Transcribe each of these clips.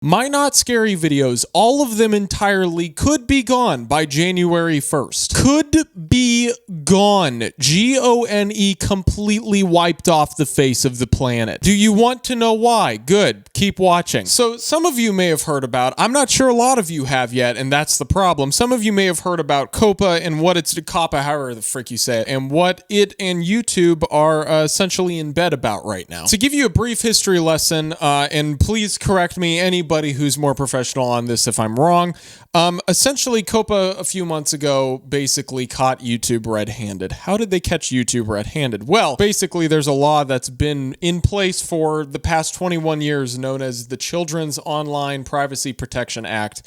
My not scary videos, all of them entirely, could be gone by January 1st. Could be gone. Gone, completely wiped off the face of the planet. Do you want to know why? Good. Keep watching. So some of you may have heard about, I'm not sure a lot of you have yet, and that's the problem. Some of you may have heard about COPPA and what it's COPPA, however the frick you say it, and what it and YouTube are essentially in bed about right now. To give you a brief history lesson, and please correct me, anybody who's more professional on this if I'm wrong. Essentially, COPPA a few months ago basically caught YouTube red-handed. How did they catch YouTube red-handed? Well, basically, there's a law that's been in place for the past 21 years known as the Children's Online Privacy Protection Act.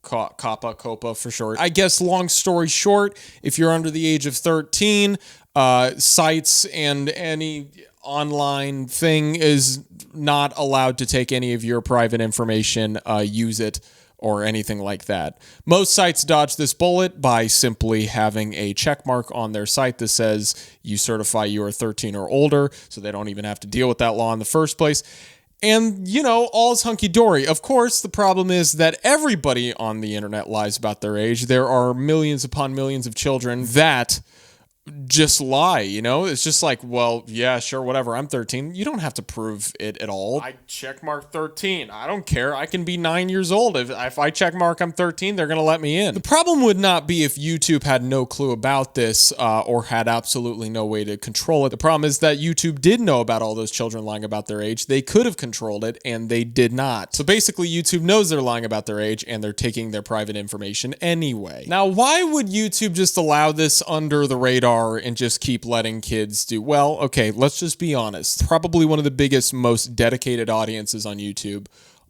COPPA for short. I guess long story short, if you're under the age of 13, sites and any online thing is not allowed to take any of your private information, use it, or anything like that. Most sites dodge this bullet by simply having a check mark on their site that says you certify you are 13 or older, so they don't even have to deal with that law in the first place. And, you know, all's hunky-dory. Of course, the problem is that everybody on the internet lies about their age. There are millions upon millions of children that just lie, you know? It's just like, well, yeah, sure, whatever, I'm 13. You don't have to prove it at all. I checkmark 13. I don't care. I can be 9 years old. If I checkmark I'm 13, they're going to let me in. The problem would not be if YouTube had no clue about this or had absolutely no way to control it. The problem is that YouTube did know about all those children lying about their age. They could have controlled it, and they did not. So basically, YouTube knows they're lying about their age, and they're taking their private information anyway. Now, why would YouTube just allow this under the radar and just keep letting kids do? Well, okay, let's just be honest. Probably one of the biggest, most dedicated audiences on YouTube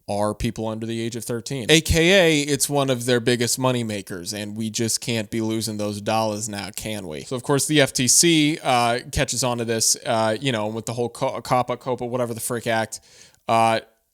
are people under the age of 13. AKA, it's one of their biggest money makers, and we just can't be losing those dollars now, can we? So, of course, the FTC catches on to this, you know, with the whole COPPA, whatever the frick act.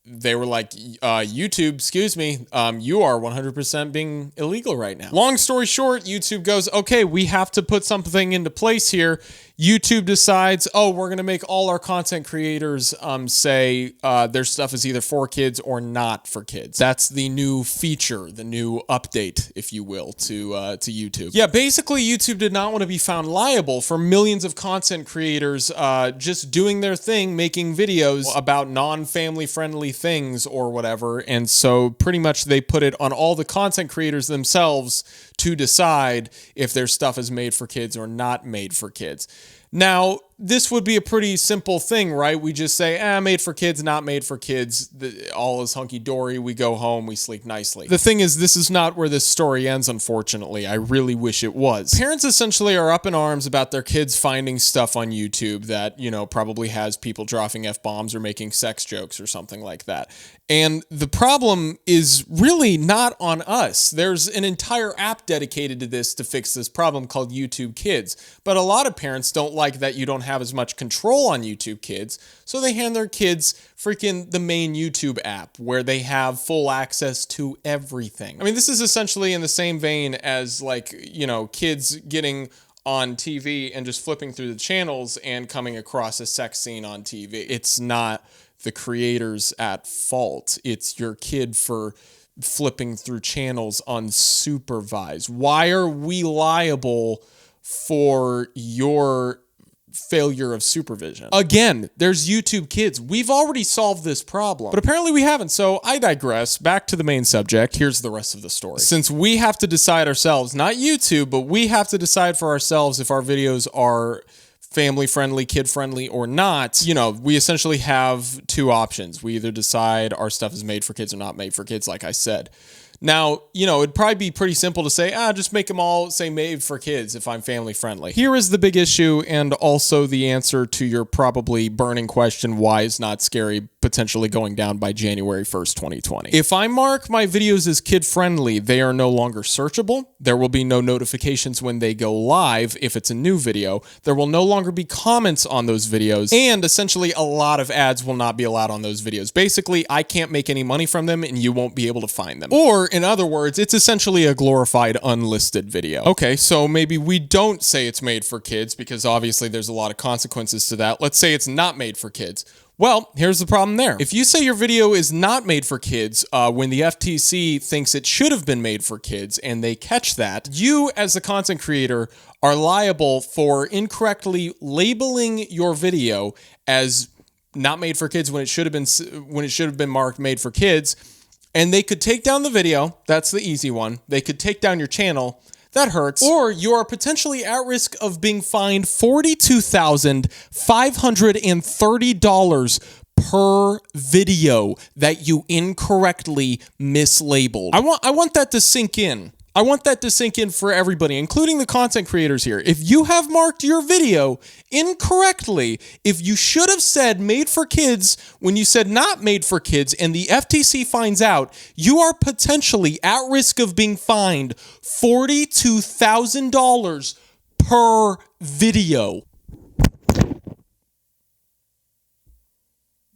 They were like, YouTube, excuse me, you are 100% being illegal right now. Long story short, YouTube goes, okay, we have to put something into place here. YouTube decides, oh, we're going to make all our content creators say their stuff is either for kids or not for kids. That's the new feature, the new update, if you will, to YouTube. Yeah, basically, YouTube did not want to be found liable for millions of content creators just doing their thing, making videos about non-family friendly things or whatever. And so pretty much they put it on all the content creators themselves to decide if their stuff is made for kids or not made for kids. Now, this would be a pretty simple thing, right? We just say, made for kids, not made for kids. All is hunky-dory. We go home. We sleep nicely. The thing is, this is not where this story ends, unfortunately. I really wish it was. Parents essentially are up in arms about their kids finding stuff on YouTube that, you know, probably has people dropping F-bombs or making sex jokes or something like that. And the problem is really not on us. There's an entire app dedicated to this to fix this problem called YouTube Kids. But a lot of parents don't like that you don't have as much control on YouTube Kids, so they hand their kids freaking the main YouTube app where they have full access to everything. I mean, this is essentially in the same vein as, like, you know, kids getting on TV and just flipping through the channels and coming across a sex scene on TV. It's not the creators at fault. It's your kid for flipping through channels unsupervised. Why are we liable for your failure of supervision? Again, there's YouTube Kids. We've already solved this problem, but apparently we haven't. So I digress. Back to the main subject. Here's the rest of the story. Since we have to decide ourselves, not YouTube, but we have to decide for ourselves if our videos are family-friendly, kid-friendly, or not, you know, we essentially have two options. We either decide our stuff is made for kids or not made for kids, like I said. Now, you know, it'd probably be pretty simple to say, just make them all say made for kids if I'm family friendly. Here is the big issue and also the answer to your probably burning question, why is not scary potentially going down by January 1st, 2020. If I mark my videos as kid friendly, they are no longer searchable. There will be no notifications when they go live if it's a new video. There will no longer be comments on those videos, and essentially a lot of ads will not be allowed on those videos. Basically, I can't make any money from them and you won't be able to find them. Or in other words, it's essentially a glorified unlisted video. Okay, so maybe we don't say it's made for kids because obviously there's a lot of consequences to that. Let's say it's not made for kids. Well, here's the problem there. If you say your video is not made for kids when the FTC thinks it should have been made for kids and they catch that, you as the content creator are liable for incorrectly labeling your video as not made for kids when it should have been marked made for kids. And they could take down the video. That's the easy one. They could take down your channel. That hurts. Or you are potentially at risk of being fined $42,530 per video that you incorrectly mislabeled. I want that to sink in. I want that to sink in for everybody, including the content creators here. If you have marked your video incorrectly, if you should have said made for kids when you said not made for kids, and the FTC finds out, you are potentially at risk of being fined $42,000 per video.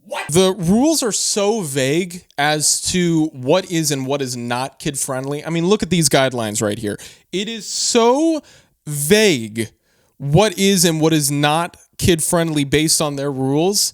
What? The rules are so vague as to what is and what is not kid-friendly. I mean, look at these guidelines right here. It is so vague what is and what is not kid-friendly based on their rules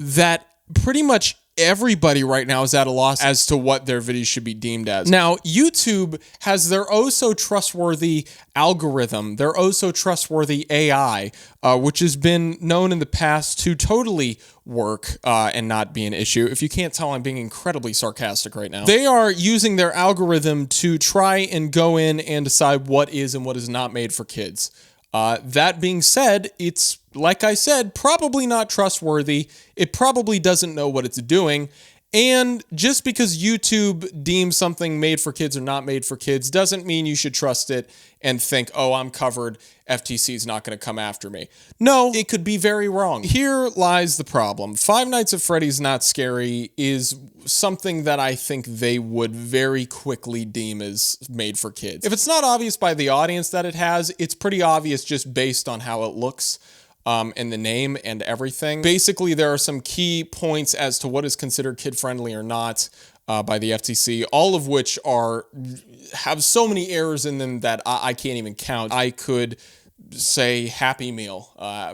that pretty much everybody right now is at a loss as to what their videos should be deemed as. Now, YouTube has their oh-so-trustworthy algorithm, their oh-so-trustworthy AI, which has been known in the past to totally work and not be an issue. If you can't tell, I'm being incredibly sarcastic right now. They are using their algorithm to try and go in and decide what is and what is not made for kids. That being said, it's, like I said, probably not trustworthy. It probably doesn't know what it's doing. And just because YouTube deems something made for kids or not made for kids doesn't mean you should trust it and think, oh, I'm covered. FTC's not going to come after me. No, it could be very wrong. Here lies the problem. Five Nights at Freddy's Not Scary is something that I think they would very quickly deem as made for kids. If it's not obvious by the audience that it has, it's pretty obvious just based on how it looks. And the name and everything. Basically, there are some key points as to what is considered kid-friendly or not by the FTC, all of which have so many errors in them that I can't even count. I could say Happy Meal,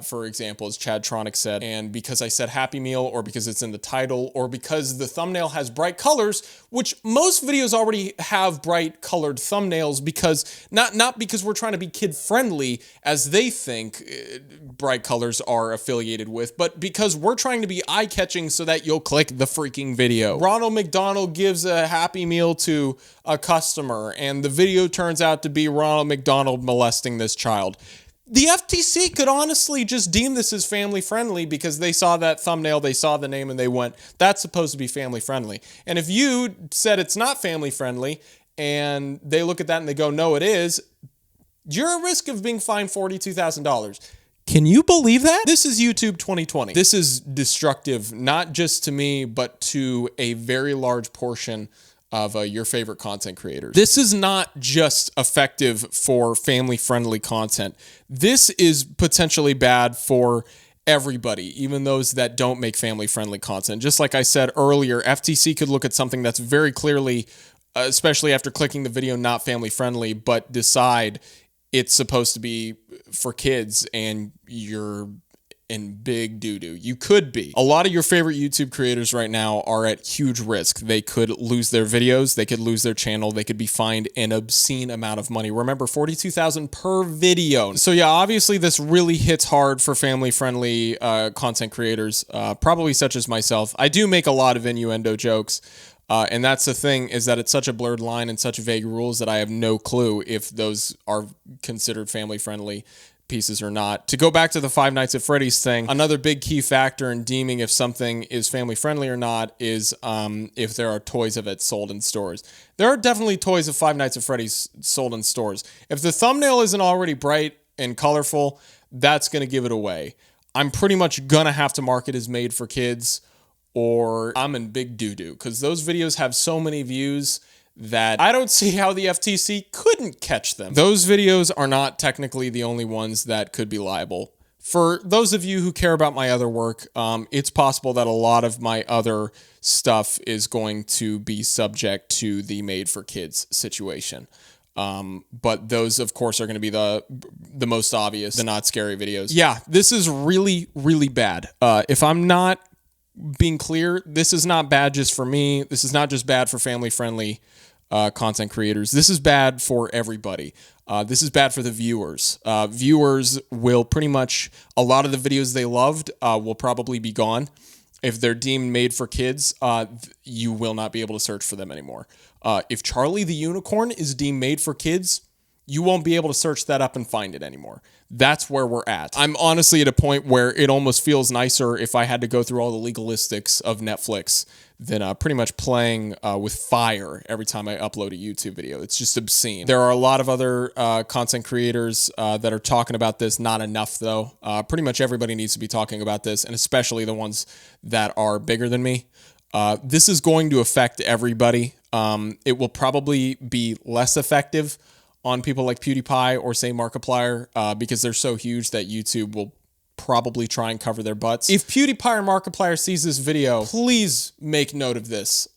for example, as Chad Tronick said, and because I said Happy Meal, or because it's in the title, or because the thumbnail has bright colors, which most videos already have bright colored thumbnails, because not because we're trying to be kid friendly as they think bright colors are affiliated with, but because we're trying to be eye-catching so that you'll click the freaking video. Ronald McDonald gives a Happy Meal to a customer, and the video turns out to be Ronald McDonald molesting this child. The FTC could honestly just deem this as family friendly because they saw that thumbnail, they saw the name, and they went, that's supposed to be family friendly. And if you said it's not family friendly and they look at that and they go, no, it is, you're at risk of being fined $42,000. Can you believe that? This is YouTube 2020. This is destructive, not just to me, but to a very large portion of your favorite content creators. This is not just effective for family-friendly content. This is potentially bad for everybody, even those that don't make family-friendly content. Just like I said earlier, FTC could look at something that's very clearly, especially after clicking the video, not family-friendly, but decide it's supposed to be for kids and you're in big doo-doo. You could be. A lot of your favorite YouTube creators right now are at huge risk. They could lose their videos, they could lose their channel, they could be fined an obscene amount of money. Remember, $42,000 per video. So yeah, obviously this really hits hard for family-friendly content creators, probably such as myself. I do make a lot of innuendo jokes. And that's the thing, is that it's such a blurred line and such vague rules that I have no clue if those are considered family-friendly pieces or not. To go back to the Five Nights at Freddy's thing, another big key factor in deeming if something is family-friendly or not is if there are toys of it sold in stores. There are definitely toys of Five Nights at Freddy's sold in stores. If the thumbnail isn't already bright and colorful, that's going to give it away. I'm pretty much going to have to mark it as made for kids, or I'm in big doo-doo, because those videos have so many views that I don't see how the FTC couldn't catch them. Those videos are not technically the only ones that could be liable. For those of you who care about my other work, it's possible that a lot of my other stuff is going to be subject to the made for kids situation. But those, of course, are going to be the most obvious, the not scary videos. Yeah, this is really, really bad. If I'm not being clear, this is not bad just for me. This is not just bad for family-friendly content creators. This is bad for everybody. This is bad for the viewers. Viewers will pretty much, a lot of the videos they loved will probably be gone. If they're deemed made for kids, you will not be able to search for them anymore. If Charlie the Unicorn is deemed made for kids, you won't be able to search that up and find it anymore. That's where we're at. I'm honestly at a point where it almost feels nicer if I had to go through all the legalistics of Netflix than pretty much playing with fire every time I upload a YouTube video. It's just obscene. There are a lot of other content creators that are talking about this. Not enough, though. Pretty much everybody needs to be talking about this, and especially the ones that are bigger than me. This is going to affect everybody. It will probably be less effective on people like PewDiePie or say Markiplier because they're so huge that YouTube will probably try and cover their butts. If PewDiePie or Markiplier sees this video, please make note of this.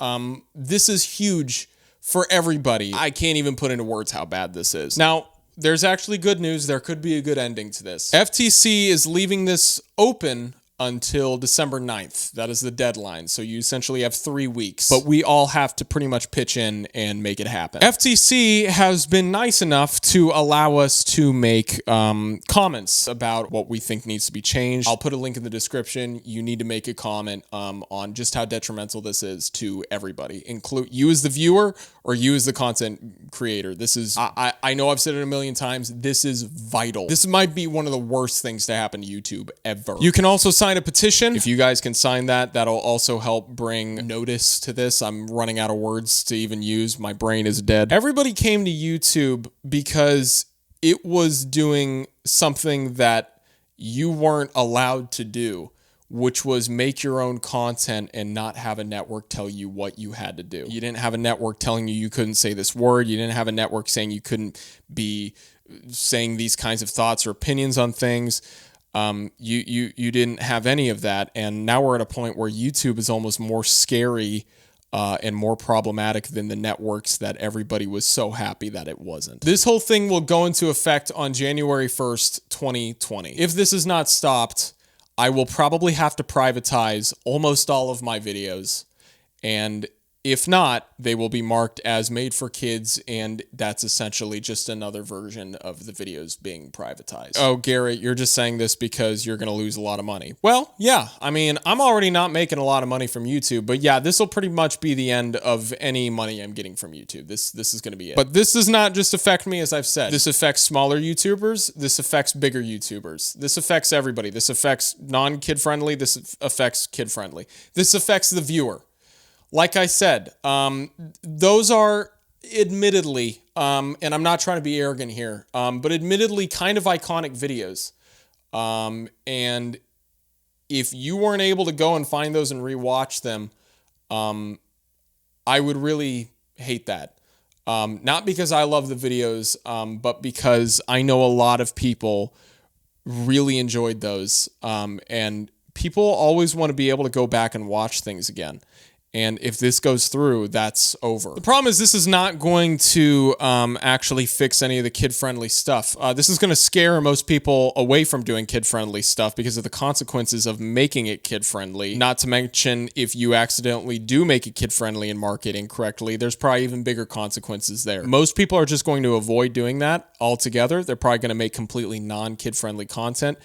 This is huge for everybody. I can't even put into words how bad this is. Now, there's actually good news. There could be a good ending to this. FTC is leaving this open until December 9th. That is the deadline. So you essentially have 3 weeks, but we all have to pretty much pitch in and make it happen. FTC has been nice enough to allow us to make comments about what we think needs to be changed. I'll put a link in the description. You need to make a comment on just how detrimental this is to everybody, include you as the viewer or you as the content creator. This is, I know I've said it a million times, this is vital. This might be one of the worst things to happen to YouTube ever. You can also sign a petition. If you guys can sign that, that'll also help bring notice to this. I'm running out of words to even use. My brain is dead. Everybody came to YouTube because it was doing something that you weren't allowed to do, which was make your own content and not have a network tell you what you had to do. You didn't have a network telling you couldn't say this word. You didn't have a network saying you couldn't be saying these kinds of thoughts or opinions on things. You didn't have any of that, and now we're at a point where YouTube is almost more scary and more problematic than the networks that everybody was so happy that it wasn't. This whole thing will go into effect on January 1st, 2020. If this is not stopped, I will probably have to privatize almost all of my videos, and if not, they will be marked as made for kids, and that's essentially just another version of the videos being privatized. Oh, Garrett, you're just saying this because you're going to lose a lot of money. Well, yeah, I mean, I'm already not making a lot of money from YouTube, but yeah, this will pretty much be the end of any money I'm getting from YouTube. This is going to be it. But this does not just affect me, as I've said. This affects smaller YouTubers. This affects bigger YouTubers. This affects everybody. This affects non-kid friendly. This affects kid friendly. This affects the viewer. Like I said, those are admittedly, and I'm not trying to be arrogant here, but admittedly kind of iconic videos. And if you weren't able to go and find those and rewatch them, I would really hate that. Not because I love the videos, but because I know a lot of people really enjoyed those. And people always want to be able to go back and watch things again. And if this goes through, that's over. The problem is this is not going to actually fix any of the kid-friendly stuff. This is going to scare most people away from doing kid-friendly stuff because of the consequences of making it kid-friendly. Not to mention, if you accidentally do make it kid-friendly and market incorrectly, there's probably even bigger consequences there. Most people are just going to avoid doing that altogether. They're probably going to make completely non-kid-friendly content.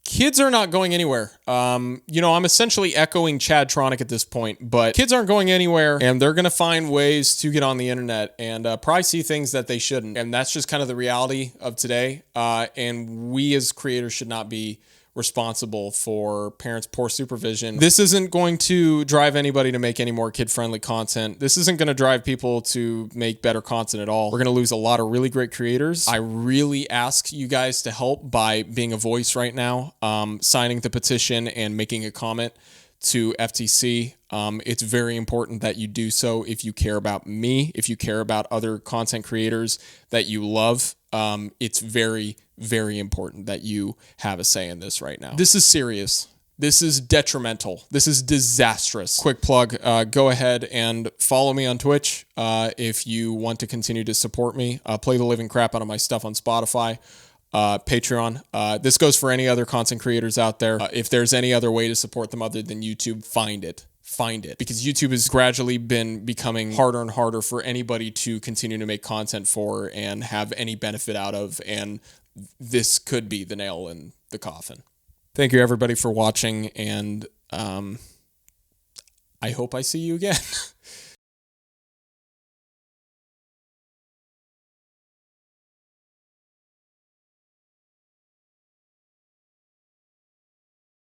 Kids are not going anywhere. I'm essentially echoing Chad Tronic at this point, but kids aren't going anywhere, and they're going to find ways to get on the internet and probably see things that they shouldn't. And that's just kind of the reality of today. And we as creators should not be responsible for parents' poor supervision. This isn't going to drive anybody to make any more kid-friendly content. This isn't going to drive people to make better content at all. We're going to lose a lot of really great creators. I really ask you guys to help by being a voice right now, signing the petition and making a comment to FTC. It's very important that you do so if you care about me, if you care about other content creators that you love. It's very, very important that you have a say in this right now. This is serious. This is detrimental. This is disastrous. Quick plug, go ahead and follow me on Twitch if you want to continue to support me. Play the living crap out of my stuff on Spotify. Patreon. This goes for any other content creators out there. If there's any other way to support them other than YouTube, find it. Find it. Because YouTube has gradually been becoming harder and harder for anybody to continue to make content for and have any benefit out of. And this could be the nail in the coffin. Thank you, everybody, for watching. And I hope I see you again.